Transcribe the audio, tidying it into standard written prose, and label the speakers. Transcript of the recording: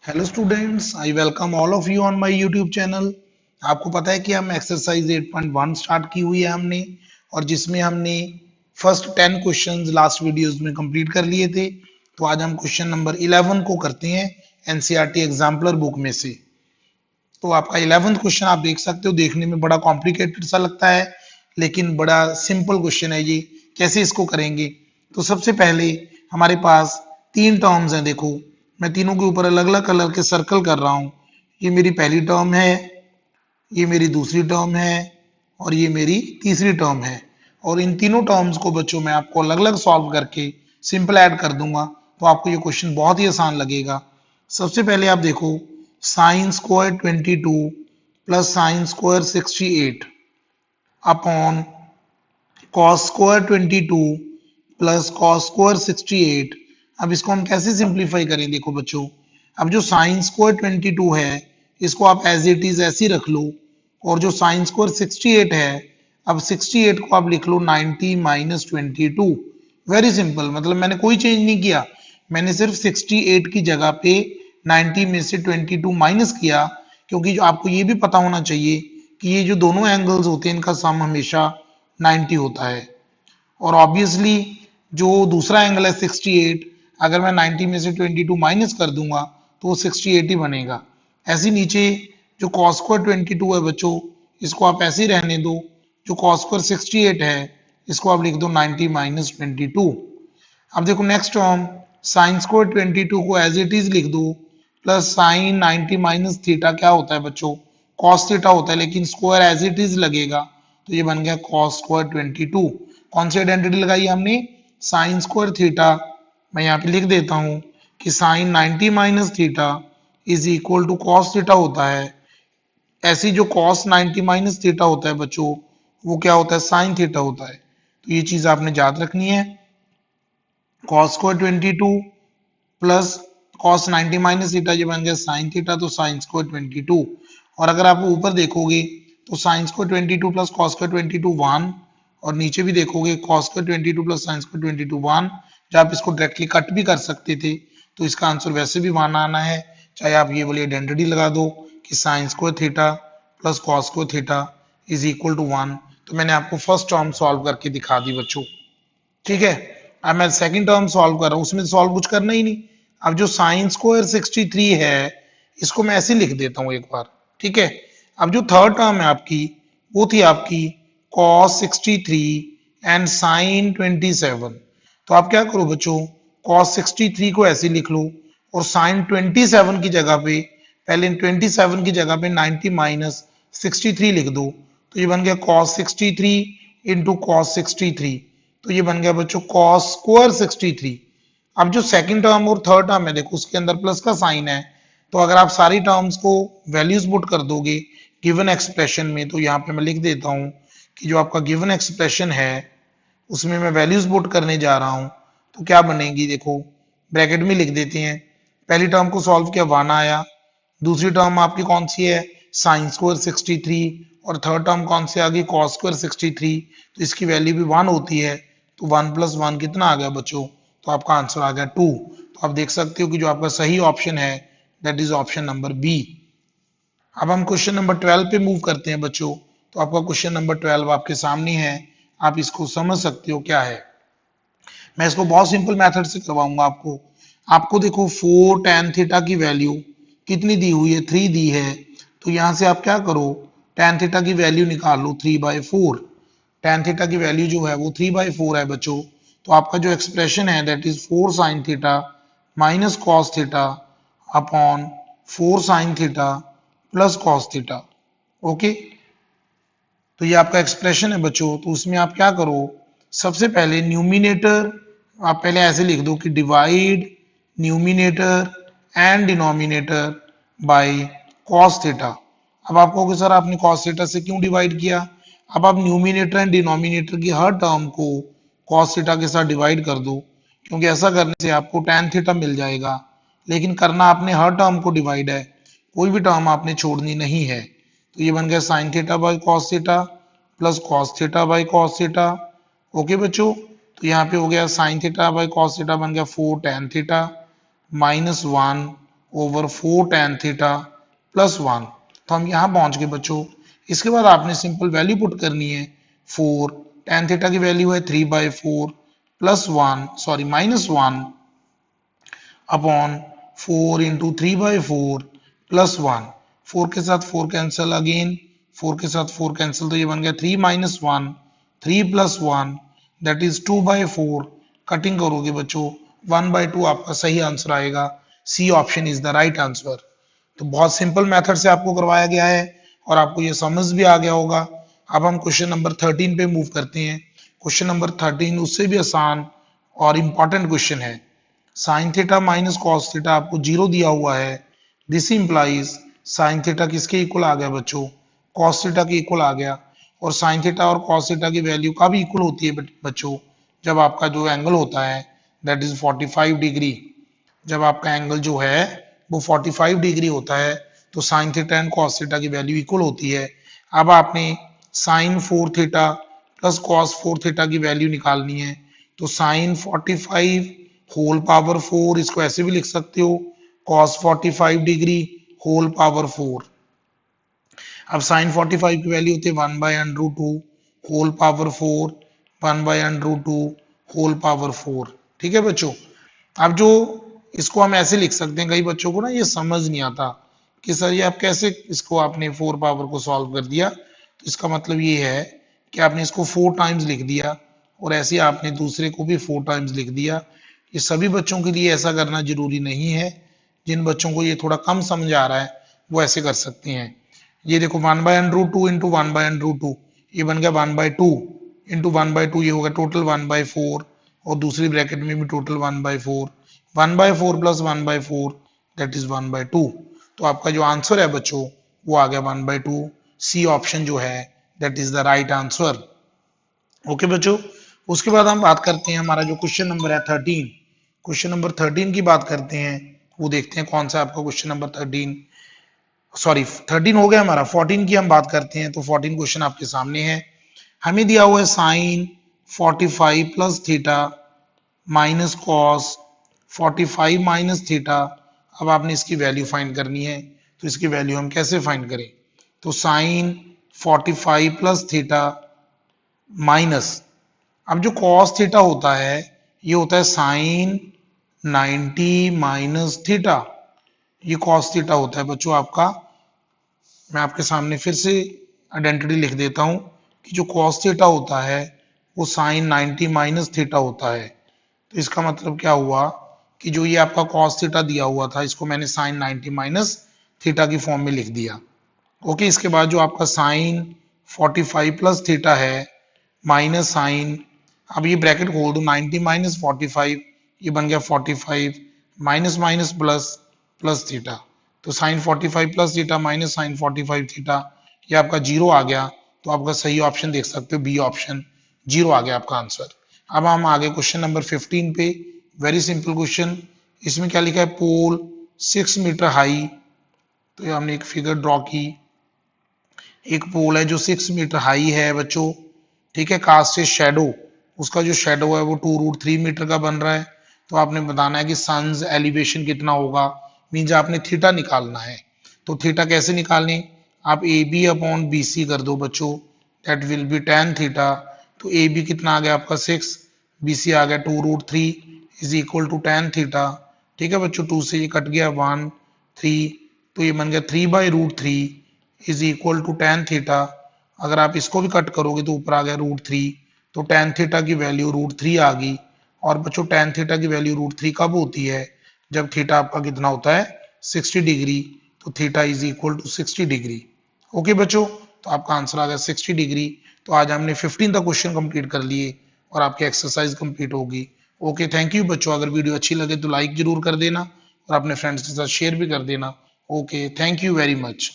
Speaker 1: Hello students, I welcome all of you on my YouTube channel. आपको पता है कि हम एक्सरसाइज 8.1 स्टार्ट की हुई है हमने, और जिसमें हमने फर्स्ट 10 क्वेश्चंस लास्ट वीडियोस में कंप्लीट कर लिए थे। तो आज हम क्वेश्चन नंबर 11 को करते हैं एनसीईआरटी एग्जाम्पलर बुक में से। तो आपका 11th क्वेश्चन आप देख सकते हो, देखने में बड़ा कॉम्प्लिकेटेड सा लगता है लेकिन बड़ा सिंपल क्वेश्चन है ये। कैसे इसको करेंगे? तो सबसे पहले हमारे पास तीन टर्म्स हैं। देखो, मैं तीनों के ऊपर अलग अलग कलर के सर्कल कर रहा हूँ। ये मेरी पहली टर्म है, ये मेरी दूसरी टर्म है और ये मेरी तीसरी टर्म है। और इन तीनों टर्म्स को बच्चों मैं आपको अलग अलग सॉल्व करके सिंपल ऐड कर दूंगा, तो आपको ये क्वेश्चन बहुत ही आसान लगेगा। सबसे पहले आप देखो, sine square 22 plus sine square 68 upon cos square 22 plus cos square 68। अब इसको हम कैसे सिंप्लीफाई करें? देखो बच्चों, अब जो साइन स्क्वायर 22 है इसको आप एज इट इज ऐसे रख लो, और जो साइन स्क्वायर 68 है, अब 68 को आप लिख लो 90 माइनस 22। वेरी सिंपल, मतलब मैंने कोई चेंज नहीं किया, मैंने सिर्फ 68 की जगह पे 90 में से 22 माइनस किया। क्योंकि जो आपको ये भी पता होना चाहिए कि ये जो दोनों एंगल्स होते हैं इनका सम हमेशा 90 होता है। और ऑब्वियसली जो दूसरा एंगल है 68, अगर मैं 90 में से 22 माइनस कर दूंगा तो वो 68 ही बनेगा। ऐसे नीचे जो cos स्क्वायर 22 है बच्चों, इसको आप ऐसे ही रहने दो। जो cos स्क्वायर 68 है इसको आप लिख दो 90 माइनस 22। अब देखो नेक्स्ट टर्म, साइन स्क्वायर 22 को एज इट इज लिख दो, प्लस साइन 90 माइनस थीटा क्या होता है बच्चों? कॉस थीटा होता है, लेकिन स्क्वायर एज इट इज लगेगा तो ये बन गया कॉस स्क्वायर 22। कौन सी आइडेंटिटी लगाई हमने? Sine square theta. मैं यहाँ पे लिख देता हूँ कि sine 90 minus theta is equal to cos theta होता है। ऐसी जो कॉस 90 माइनस थीटा होता है बच्चों, वो क्या होता है? साइन थीटा होता है। तो ये चीज आपने याद रखनी है। Cos square 22 plus cos 90 minus theta, ये बन गया साइन थीटा, तो साइन स्क्वायर 22। और अगर आप ऊपर देखोगे तो sine square 22 plus cos square 22 1, और नीचे भी देखोगे cos square 22 plus sine square 22 1। जब आप इसको डायरेक्टली कट भी कर सकते थे तो इसका आंसर वैसे भी 1 आना है, चाहे आप ये वाली आइडेंटिटी लगा दो कि sine square theta plus cos square theta is equal to 1। तो मैंने आपको फर्स्ट टर्म सॉल्व करके दिखा दी बच्चों, ठीक है। अब मैं सेकंड टर्म सॉल्व कर रहा हूँ, उसमें सॉल्व कुछ करना ही नहीं। अब जो साइन स्क्वायर 63 है इसको मैं ऐसे लिख देता हूँ एक बार, ठीक है। अब जो थर्ड टर्म है आपकी, वो थी आपकी cos 63 एंड साइन 27। तो आप क्या करो बच्चों, cos 63 को ऐसे लिख लो, और साइन 27 की जगह पे, पहले 27 की जगह पे 90 माइनस 63 लिख दो। तो ये बन गया cos 63 इंटू cos 63। तो ये बन गया बच्चों cos स्क्वायर 63। अब जो सेकंड टर्म और थर्ड टर्म है देखो, उसके अंदर प्लस का साइन है। तो अगर आप सारी टर्म्स को वैल्यूज पुट कर दोगे गिवन एक्सप्रेशन में, तो यहाँ पे मैं लिख देता हूँ कि जो आपका गिवन एक्सप्रेशन है उसमें मैं वैल्यूज पुट करने जा रहा हूँ। तो क्या बनेगी देखो, ब्रैकेट में लिख देते हैं। पहली टर्म को सॉल्व किया 1 आया, दूसरी टर्म आपकी कौन सी है? साइन स्क्वायर 63, और थर्ड टर्म कौन सी आ गई? Cos square 63। तो इसकी वैल्यू भी 1 होती है, तो 1 प्लस 1 कितना आ गया बच्चों? तो आपका आंसर आ गया 2। तो आप देख सकते हो कि जो आपका सही ऑप्शन है that is option number B. अब हम क्वेश्चन नंबर 12 पे मूव करते हैं बच्चों। तो आपका क्वेश्चन नंबर 12 आपके सामने है, आप इसको समझ सकते हो क्या है। मैं इसको बहुत सिंपल मेथड से करवाऊंगा आपको। आपको देखो 4 tan थीटा की वैल्यू कितनी दी हुई है? 3 दी है। तो यहां से आप क्या करो, tan थीटा की वैल्यू निकाल लो 3/4। tan थीटा की वैल्यू जो है वो 3/4 है बच्चों। तो आपका जो एक्सप्रेशन है that is 4 sin theta minus cos theta upon 4 sin theta plus cos theta. Okay, तो ये आपका एक्सप्रेशन है बच्चों। तो उसमें आप क्या करो, सबसे पहले न्यूमिनेटर आप पहले ऐसे लिख दो कि divide numerator and denominator by cos theta. अब आप कहोगे सर आपने कॉस थीटा से क्यों डिवाइड किया? अब आप न्यूमिनेटर एंड डिनोमिनेटर की हर टर्म को कॉस थीटा के साथ डिवाइड कर दो, क्योंकि ऐसा करने से आपको tan थीटा मिल जाएगा। लेकिन करना आपने हर टर्म को डिवाइड है, कोई भी टर्म आपने छोड़नी नहीं है। तो ये बन गया sine theta by cos theta plus cos theta by cos theta. Okay बच्चों, तो यहाँ पे हो गया sine theta by cos theta बन गया 4 tan theta minus 1 over 4 tan theta plus 1। तो हम यहाँ पहुंच गए बच्चों। इसके बाद आपने सिंपल वैल्यू पुट करनी है। 4 tan थीटा की वैल्यू है 3/4 plus 1 sorry minus 1 upon 4 into 3/4 plus 1। 4 के साथ 4 कैंसिल, अगेन 4 के साथ 4 कैंसिल, तो ये बन गया 3 minus 1, 3 plus 1 that is 2/4। Cutting करोगे बच्चों 1/2 आपका सही आंसर आएगा। C option is the right answer. तो बहुत सिंपल मेथड से आपको करवाया गया है और आपको ये समझ भी आ गया होगा। अब हम क्वेश्चन नंबर 13 पे मूव करते हैं। क्वेश्चन नंबर 13 उससे भी आसान और इंपॉर्टेंट क्वेश्चन है। Sine theta minus cos theta आपको 0 दिया हुआ है। दिस इंप्लाइज साइन थीटा किसके इक्वल आ गया बच्चों? कॉस थीटा के इक्वल आ गया। और साइन थीटा और कॉस थीटा की वैल्यू का भी इक्वल होती है बच्चों जब आपका जो एंगल होता है दैट इज 45 डिग्री। जब आपका एंगल जो है वो 45 डिग्री होता है तो sine theta and cos theta की वैल्यू इक्वल होती है। अब आपने sine 4 theta plus cos 4 theta की वैल्यू निकालनी है। तो साइन 45 होल पावर 4, इसको ऐसे भी लिख सकते हो कॉस 45 डिग्री होल पावर 4। अब साइन 45 की वैल्यू होती है 1/√2 होल पावर 4, 1/√2 होल पावर 4। ठीक है बच्चों। अब जो इसको हम ऐसे लिख सकते हैं, कई बच्चों को ना ये समझ नहीं आता कि सर ये आप कैसे इसको आपने 4 पावर को सॉल्व कर दिया। तो इसका मतलब ये है कि आपने इसको 4 टाइम्स लिख दिया और ऐसे आपने दूसरे को भी 4 टाइम्स लिख दिया। ये सभी बच्चों के लिए ऐसा करना जरूरी नहीं है। जिन बच्चों को ये थोड़ा कम समझ आ रहा है वो ऐसे कर सकते हैं। ये देखो 1/√2 इंटू 1/√2 ये बन गया 1/2 इंटू 1/2 ये होगा टोटल 1/4 और दूसरी ब्रैकेट में भी टोटल 1/4, 1/4 प्लस 1/4 दैट इज 1/2। तो आपका जो आंसर है बच्चों वो आ गया 1/2। सी ऑप्शन जो है that is the right answer. Okay बच्चों। उसके बाद हम बात करते हैं हमारा जो क्वेश्चन नंबर है 13। क्वेश्चन नंबर 13 की बात करते हैं। वो देखते हैं कौन सा आपका क्वेश्चन नंबर 13 सॉरी 13 हो गया हमारा। 14 की हम बात करते हैं। तो 14 क्वेश्चन आपके सामने है। हमें दिया हुआ है sine 45 plus theta minus cos 45 minus theta. अब आपने इसकी वैल्यू फाइंड करनी है। तो इसकी वैल्यू हम कैसे फाइंड करें? तो साइन 45 प्लस थीटा माइनस, अब जो कॉस थीटा होता है ये होता है साइन 90 माइनस थीटा। ये कॉस थीटा होता है बच्चों आपका। मैं आपके सामने फिर से आइडेंटिटी लिख देता हूं कि जो कॉस थीटा होता है वो साइन 90 माइनस थीटा होता है। तो इसका मतलब क्या हुआ कि जो ये आपका कॉस थीटा दिया हुआ था इसको मैंने साइन 90 माइनस थीटा की फॉर्म में लिख दिया। ओके। इसके बाद जो आपका साइन 45 प्लस थीटा है माइनस साइन, अब ये ब्रैकेट खोल दो 90 माइनस 45 ये बन गया 45 minus minus plus plus theta. तो sine 45 plus theta minus sine 45 theta ये आपका 0 आ गया। तो आपका सही ऑप्शन देख सकते हो बी ऑप्शन 0 आ गया आपका आंसर। अब हम आगे क्वेश्चन नंबर 15 पे। Very simple question. इसमें क्या लिखा है? पोल 6 मीटर हाई। तो ये हमने एक फिगर ड्रॉ की। एक पोल है जो 6 मीटर हाई है बच्चों। ठीक है। कास्ट से शेडो, उसका जो शेडो है वो 2√3 मीटर का बन रहा है। तो आपने बताना है कि सन्स एलिवेशन कितना होगा, मीन्स आपने थीटा निकालना है। तो थीटा कैसे निकालने? आप A B upon B C कर दो बच्चों, that will be tan theta. तो ए बी कितना आ गया आपका 6, बी सी आ गया 2√3 is equal to tan theta. ठीक है बच्चों। 2 से ये कट गया 1 3, तो ये बन गया 3/√3 is equal to tan theta. अगर आप इसको भी कट करोगे तो ऊपर आ गया √3, तो tan थीटा की वैल्यू √3 आ गई। और बच्चों tan थीटा की वैल्यू √3 कब होती है? जब थीटा आपका कितना होता है 60 डिग्री। तो theta is equal to 60 degree. Okay बच्चों। तो आपका आंसर आ गया 60 डिग्री। तो आज हमने 15 तक क्वेश्चन कंप्लीट कर लिए और आपकी एक्सरसाइज कंप्लीट होगी। ओके थैंक यू बच्चों। अगर वीडियो अच्छी लगे तो लाइक जरूर कर देना और अपने फ्रेंड्स के साथ शेयर भी कर देना। Okay thank you very much.